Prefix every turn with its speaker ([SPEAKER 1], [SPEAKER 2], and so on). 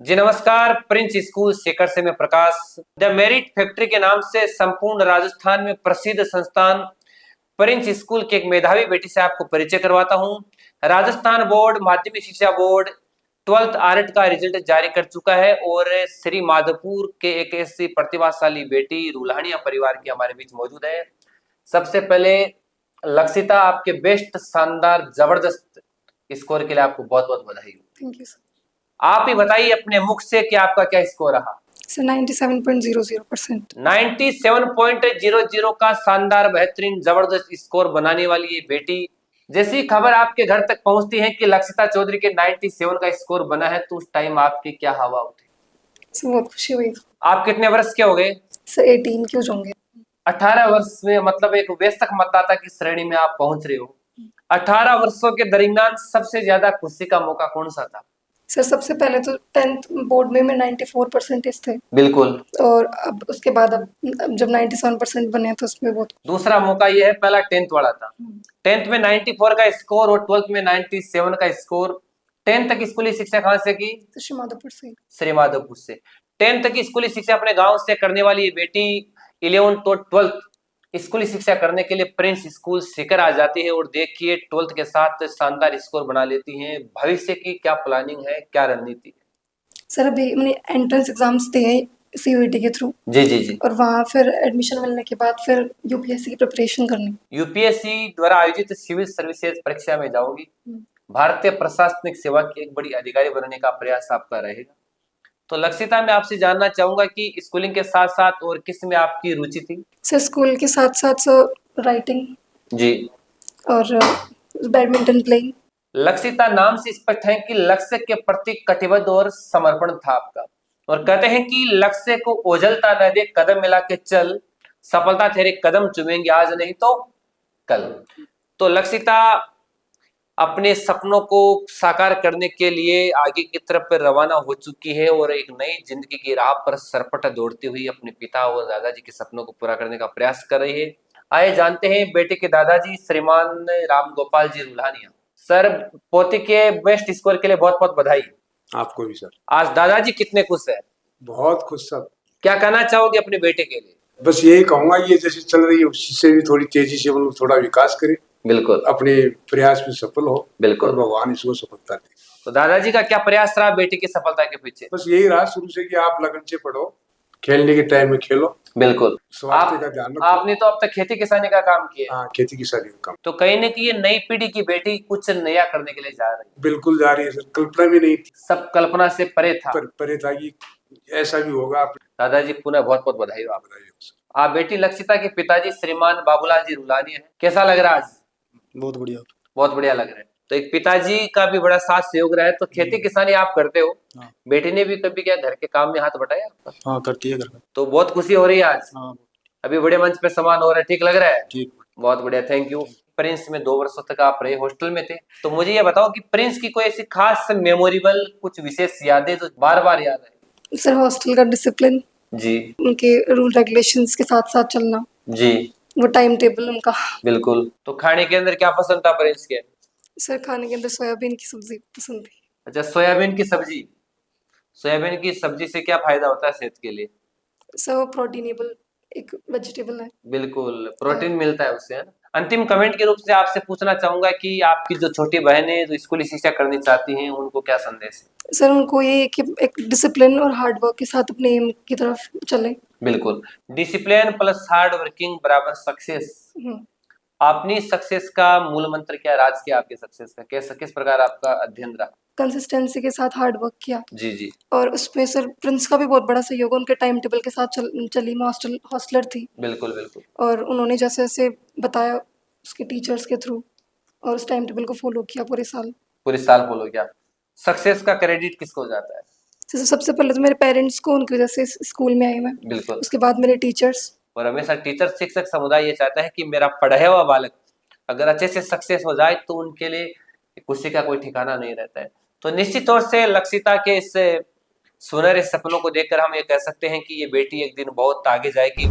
[SPEAKER 1] जी नमस्कार। Prince school Sikar से मैं प्रकाश। द मेरिट फैक्ट्री के नाम से संपूर्ण राजस्थान में प्रसिद्ध संस्थान प्रिंस स्कूल के एक मेधावी बेटी से आपको परिचय करवाता हूं। राजस्थान बोर्ड माध्यमिक शिक्षा बोर्ड 12th आर्ट का रिजल्ट जारी कर चुका है और श्री माधोपुर के एक ऐसी प्रतिभाशाली बेटी रुल्हानिया परिवार की हमारे बीच मौजूद है। सबसे पहले लक्षिता, आपके बेस्ट शानदार जबरदस्त स्कोर के लिए आपको बहुत बहुत बधाई।
[SPEAKER 2] Thank you sir.
[SPEAKER 1] आप ही बताइए अपने मुख से कि आपका क्या स्कोर रहा।
[SPEAKER 2] सर 97.00%।
[SPEAKER 1] 97.00 का शानदार बेहतरीन जबरदस्त स्कोर बनाने वाली ये बेटी, जैसी खबर आपके घर तक पहुंचती है कि लक्षिता चौधरी के 97 का स्कोर बना है, तो उस टाइम आपकी क्या हवा उठी?
[SPEAKER 2] सर बहुत खुशी हुई।
[SPEAKER 1] आप कितने वर्ष के हो गए?
[SPEAKER 2] सर 18 क्यों होंगे।
[SPEAKER 1] 18 वर्ष में, मतलब एक वयस्क मतदाता की श्रेणी में आप पहुंच रहे हो। 18 वर्षों के दरमियान सबसे ज्यादा खुशी का मौका कौन सा था?
[SPEAKER 2] सर सबसे पहले तो 10th बोर्ड में 94% थे।
[SPEAKER 1] बिल्कुल।
[SPEAKER 2] और अब उसके बाद अब जब 97% बने तो उसमें बहुत।
[SPEAKER 1] दूसरा मौका ये है, पहला 10th वाला था। 10th में 94 का स्कोर और 12th में 97 का स्कोर। 10th तक स्कूली शिक्षा कहाँ से की?
[SPEAKER 2] श्री माधोपुर से।
[SPEAKER 1] श्री माधोपुर से 10th तक स्कूली शिक्षा अपने गांव से करने वाली ये बेटी 11th और 12th स्कूली शिक्षा करने के लिए प्रिंस स्कूल सीकर आ जाती है और देखिए 12th के साथ शानदार स्कोर बना लेती हैं। भविष्य की क्या प्लानिंग है, क्या रणनीति है?
[SPEAKER 2] सर अभी मैंने एंट्रेंस एग्जाम्स दिए सीयूईटी के थ्रू।
[SPEAKER 1] जी जी जी।
[SPEAKER 2] और वहाँ फिर एडमिशन मिलने के बाद फिर यूपीएससी की प्रिपरेशन करनी।
[SPEAKER 1] यूपीएससी द्वारा आयोजित सिविल सर्विसेज परीक्षा में जाओगी। भारतीय प्रशासनिक सेवा की एक बड़ी अधिकारी बनने का प्रयास आपका रहेगा। तो लक्षिता, मैं आपसे जानना चाहूंगा कि स्कूलिंग के साथ साथ और किस में आपकी रुचि थी?
[SPEAKER 2] सर स्कूल के साथ साथ सर राइटिंग
[SPEAKER 1] जी।
[SPEAKER 2] और बैडमिंटन प्लेइंग।
[SPEAKER 1] लक्षिता नाम से स्पष्ट है कि लक्ष्य के प्रति कटिबद्ध और समर्पण था आपका, और कहते हैं कि लक्ष्य को ओझलता न दे, कदम मिला के चल, सफलता तेरे कदम चूमेंगे आज नहीं तो कल। तो लक्षिता अपने सपनों को साकार करने के लिए आगे की तरफ रवाना हो चुकी है और एक नई जिंदगी की राह पर सरपट दौड़ती हुई अपने पिता और दादाजी के सपनों को पूरा करने का प्रयास कर रही है। आइए जानते हैं बेटे के दादाजी श्रीमान राम गोपाल जी रुल्हानिया। सर, पोती के बेस्ट स्कोर के लिए बहुत बहुत बधाई।
[SPEAKER 3] आपको भी सर।
[SPEAKER 1] आज दादाजी कितने खुश है?
[SPEAKER 3] बहुत खुश सर।
[SPEAKER 1] क्या कहना चाहोगे अपने बेटे के लिए?
[SPEAKER 3] बस यही कहूंगा, ये जैसे चल रही है उसी से भी थोड़ी तेजी से मतलब थोड़ा विकास करे,
[SPEAKER 1] बिल्कुल
[SPEAKER 3] अपने प्रयास में सफल हो,
[SPEAKER 1] बिल्कुल,
[SPEAKER 3] और भगवान इसको सफलता दे।
[SPEAKER 1] तो दादाजी का क्या प्रयास रहा बेटी की सफलता के पीछे?
[SPEAKER 3] बस यही रहा शुरू से कि आप लगन से पढ़ो, खेलने के टाइम में खेलो।
[SPEAKER 1] बिल्कुल।
[SPEAKER 3] स्वास्थ्य का ध्यान रखो।
[SPEAKER 1] आपने तो अब तक खेती किसानी का काम किया।
[SPEAKER 3] हाँ, खेती किसानी का काम।
[SPEAKER 1] तो कहीं न कहीं ये नई पीढ़ी की बेटी कुछ नया करने के लिए जा रही है।
[SPEAKER 3] बिल्कुल जा रही है सर, कल्पना भी नहीं थी।
[SPEAKER 1] सब कल्पना से परे था।
[SPEAKER 3] परे था कि ऐसा भी होगा।
[SPEAKER 1] दादाजी पुनः बहुत बहुत बधाई हो आपको। आप बेटी लक्षिता के पिताजी श्रीमान बाबूलाल जी रुलानी है, कैसा लग रहा है आज?
[SPEAKER 3] बहुत बढ़िया।
[SPEAKER 1] बहुत बढ़िया लग रहा है। तो एक पिताजी का भी बड़ा साथ सहयोग रहा है। तो खेती किसानी आप करते हो, बेटी ने भी कभी क्या घर के काम में हाथ बटाया आपका?
[SPEAKER 3] हाँ, करती है घर में।
[SPEAKER 1] तो बहुत खुशी हो रही है आज।
[SPEAKER 3] हाँ।
[SPEAKER 1] अभी बड़े मंच पे समान हो रहा है, ठीक लग रहा है?
[SPEAKER 3] ठीक।
[SPEAKER 1] बहुत बढ़िया, थैंक यू। प्रिंस में 2 वर्षों तक आप रहे, हॉस्टल में थे, तो मुझे ये बताओ कि प्रिंस की कोई ऐसी खास मेमोरेबल कुछ विशेष यादें जो बार बार याद है?
[SPEAKER 2] सर हॉस्टल का डिसिप्लिन
[SPEAKER 1] जी,
[SPEAKER 2] उनके रूल रेगुलेशंस के साथ साथ चलना
[SPEAKER 1] जी,
[SPEAKER 2] वो टाइम टेबल उनका।
[SPEAKER 1] बिल्कुल। तो खाने के अंदर क्या पसंद था प्रिंस के?
[SPEAKER 2] सर खाने के अंदर सोयाबीन की सब्जी पसंद थी।
[SPEAKER 1] अच्छा, सोयाबीन की सब्जी। सोयाबीन की सब्जी से क्या फायदा होता है सेहत के लिए?
[SPEAKER 2] सर वो प्रोटीनेबल एक वेजिटेबल है।
[SPEAKER 1] बिल्कुल, प्रोटीन मिलता है उससे, है ना? अंतिम कमेंट के रूप से आपसे पूछना चाहूंगा कि आपकी जो छोटी बहनें जो स्कूली शिक्षा करनी चाहती हैं, उनको क्या संदेश है?
[SPEAKER 2] सर उनको ये कि एक डिसिप्लिन और हार्ड वर्क के साथ अपने एम की तरफ चले।
[SPEAKER 1] बिल्कुल, डिसिप्लिन प्लस हार्ड वर्किंग बराबर सक्सेस। अपनी सक्सेस का मूल मंत्र क्या, राज क्या आपके सक्सेस का, किस प्रकार आपका अध्ययन रहा?
[SPEAKER 2] कंसिस्टेंसी के साथ हार्ड वर्क किया।
[SPEAKER 1] जी जी।
[SPEAKER 2] और उसमें सर प्रिंस का भी बहुत बड़ा सहयोग है, उनके टाइम टेबल के साथ चली। मैं हॉस्टलर थी।
[SPEAKER 1] बिल्कुल बिल्कुल।
[SPEAKER 2] और उन्होंने जैसे जैसे बताया उसके टीचर्स के थ्रू, और उस टाइम टेबल को फॉलो किया पूरे साल
[SPEAKER 1] फॉलो किया। सक्सेस का क्रेडिट किसको जाता है?
[SPEAKER 2] जैसे सबसे पहले तो मेरे पेरेंट्स को, उनकी वजह से स्कूल में आई मैं।
[SPEAKER 1] बिल्कुल।
[SPEAKER 2] उसके बाद मेरे टीचर्स।
[SPEAKER 1] और हमेशा टीचर शिक्षक समुदाय ये चाहता है कि मेरा पढ़ा हुआ बालक अगर अच्छे से सक्सेस हो जाए तो उनके लिए खुशी का कोई ठिकाना नहीं रहता है। तो निश्चित तौर से लक्षिता के इस सुनहरे सपनों को देखकर हम ये कह सकते हैं कि ये बेटी एक दिन बहुत आगे जाएगी।